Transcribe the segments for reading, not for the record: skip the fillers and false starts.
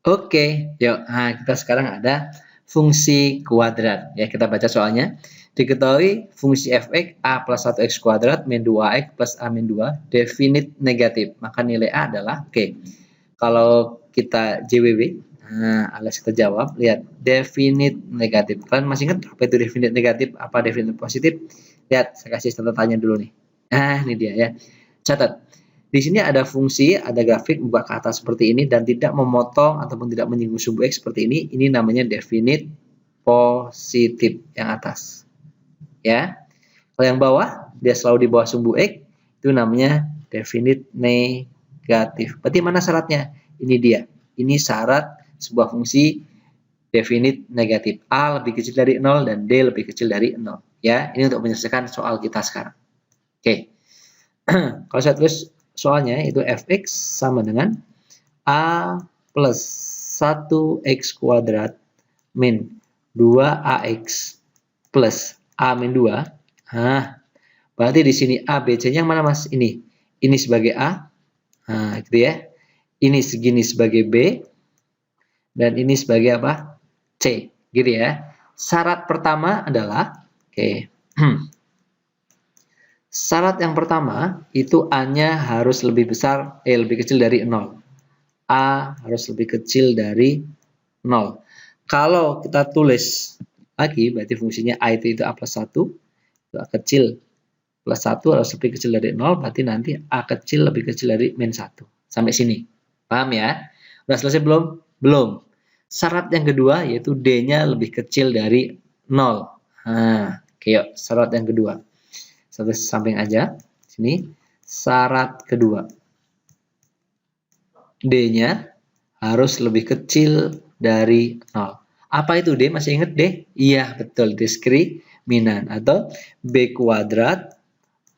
Oke, yuk. Nah, kita sekarang ada fungsi kuadrat. Ya, kita baca soalnya. Diketahui fungsi f(x) a plus 1x kuadrat min 2x plus a min 2 definite negatif. Maka nilai a adalah, oke. Kalau kita JWW, nah, alias kita jawab, lihat, definite negatif. Kalian masih ingat apa itu definite negatif, apa definite positif? Lihat, saya kasih tanda tanya dulu nih. Nah, ini dia ya. Catat. Di sini ada fungsi, ada grafik buka ke atas seperti ini dan tidak memotong ataupun tidak menyinggung sumbu X seperti ini. Ini namanya definite positif yang atas. Ya. Kalau yang bawah, dia selalu di bawah sumbu X, itu namanya definite negatif. Berarti mana syaratnya? Ini dia. Ini syarat sebuah fungsi definite negatif. A lebih kecil dari 0 dan D lebih kecil dari 0. Ya, ini untuk menyelesaikan soal kita sekarang. Oke. Kalau saya tulis soalnya itu fx sama dengan a plus 1x kuadrat min 2ax plus a min 2. Nah, berarti di sini a, b, c-nya yang mana mas? Ini. Ini sebagai a. Nah, gitu ya. Ini segini sebagai b. Dan ini sebagai apa? C. Gitu ya. Syarat pertama adalah, oke. Syarat yang pertama itu A-nya harus lebih besar, lebih kecil dari 0. A harus lebih kecil dari 0. Kalau kita tulis lagi, berarti fungsinya A itu A plus 1, itu A kecil plus 1 harus lebih kecil dari 0, berarti nanti A kecil lebih kecil dari min 1. Sampai sini. Paham ya? Udah selesai belum? Belum. Syarat yang kedua yaitu D-nya lebih kecil dari 0. Nah, oke yuk, syarat yang kedua. Satu samping aja. Sini. Syarat kedua. D-nya harus lebih kecil dari 0. Apa itu D? Masih ingat D? Iya, betul. Diskriminan. Atau B kuadrat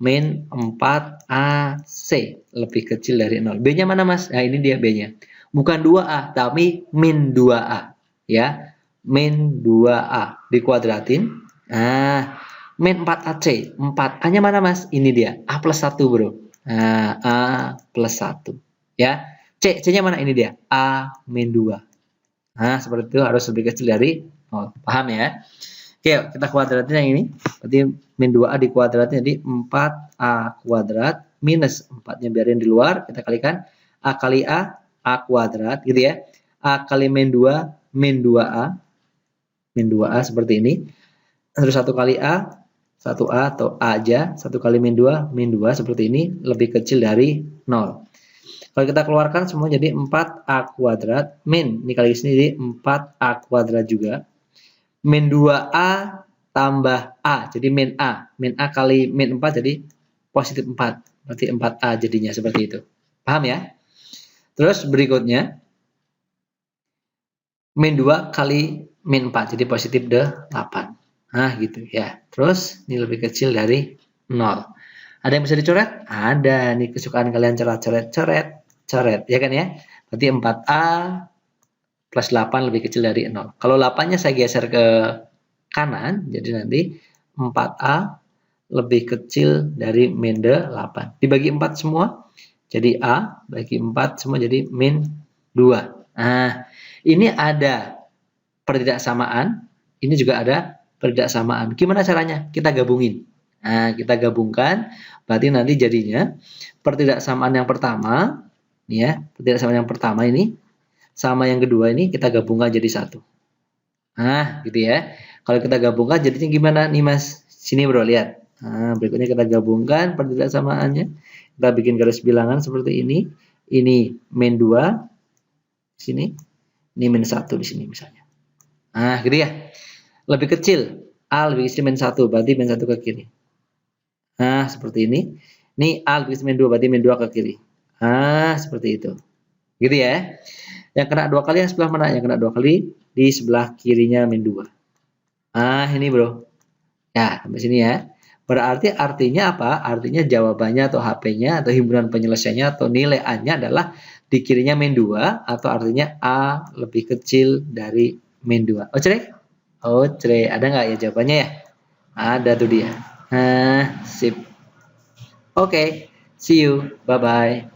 min 4AC. Lebih kecil dari 0. B-nya mana, Mas? Nah, ini dia B-nya. Bukan 2A, tapi min 2A. Ya. Min 2A. Dikuadratin. Nah, min 4AC. 4A-nya mana, Mas? Ini dia. A plus 1, bro. Nah, A plus 1. Ya. C-nya mana? Ini dia. A min 2. Nah, seperti itu harus lebih kecil dari 0. Paham ya? Oke, kita kuadratin yang ini. Berarti min 2A dikuadratin jadi 4A kuadrat minus 4-nya biarin di luar. Kita kalikan. A kali A kuadrat. Gitu ya. A kali min 2, min 2A. Min 2A seperti ini. Terus 1 kali A, 1A atau A aja, 1 kali min 2 seperti ini, lebih kecil dari 0. Kalau kita keluarkan semua jadi 4A kuadrat, min, ini kali sini jadi 4A kuadrat juga. Min 2A tambah A, jadi min A. Min A kali min 4 jadi positif 4. Berarti 4A jadinya seperti itu. Paham ya? Terus berikutnya, min 2 kali min 4, jadi positif 8. Nah, gitu ya. Terus, ini lebih kecil dari 0. Ada yang bisa dicoret? Ada. Ini kesukaan kalian coret. Ya kan ya? Berarti 4A plus 8 lebih kecil dari 0. Kalau 8-nya saya geser ke kanan, jadi nanti 4A lebih kecil dari min 8. Dibagi 4 semua, jadi A. Bagi 4 semua jadi min 2. Nah, ini ada pertidaksamaan. Ini juga ada pertidaksamaan. Gimana caranya? Kita gabungin. Nah, kita gabungkan, berarti nanti jadinya pertidaksamaan yang pertama, nih ya, pertidaksamaan yang pertama ini sama yang kedua ini kita gabungkan jadi satu. Nah, gitu ya. Kalau kita gabungkan jadinya gimana nih, Mas? Sini, Bro, lihat. Nah, berikutnya kita gabungkan pertidaksamaannya. Kita bikin garis bilangan seperti ini. Ini min 2 di sini. Ini min 1 di sini misalnya. Nah, gitu ya. Lebih kecil. A lebih kecil min 1, berarti min 1 ke kiri. Nah, seperti ini. Ini A lebih kecil min 2, berarti min 2 ke kiri. Nah, seperti itu. Gitu ya. Yang kena 2 kali yang sebelah mana? Yang kena 2 kali di sebelah kirinya min 2. Nah, ini, Bro. Ya, sampai sini ya. Berarti artinya apa? Artinya jawabannya atau HP-nya atau himpunan penyelesaiannya atau nilai A-nya adalah di kirinya min 2 atau artinya A lebih kecil dari min 2. Oke? Oke, ada nggak ya jawabannya ya? Ada tuh dia. Nah, sip. Oke, see you. Bye-bye.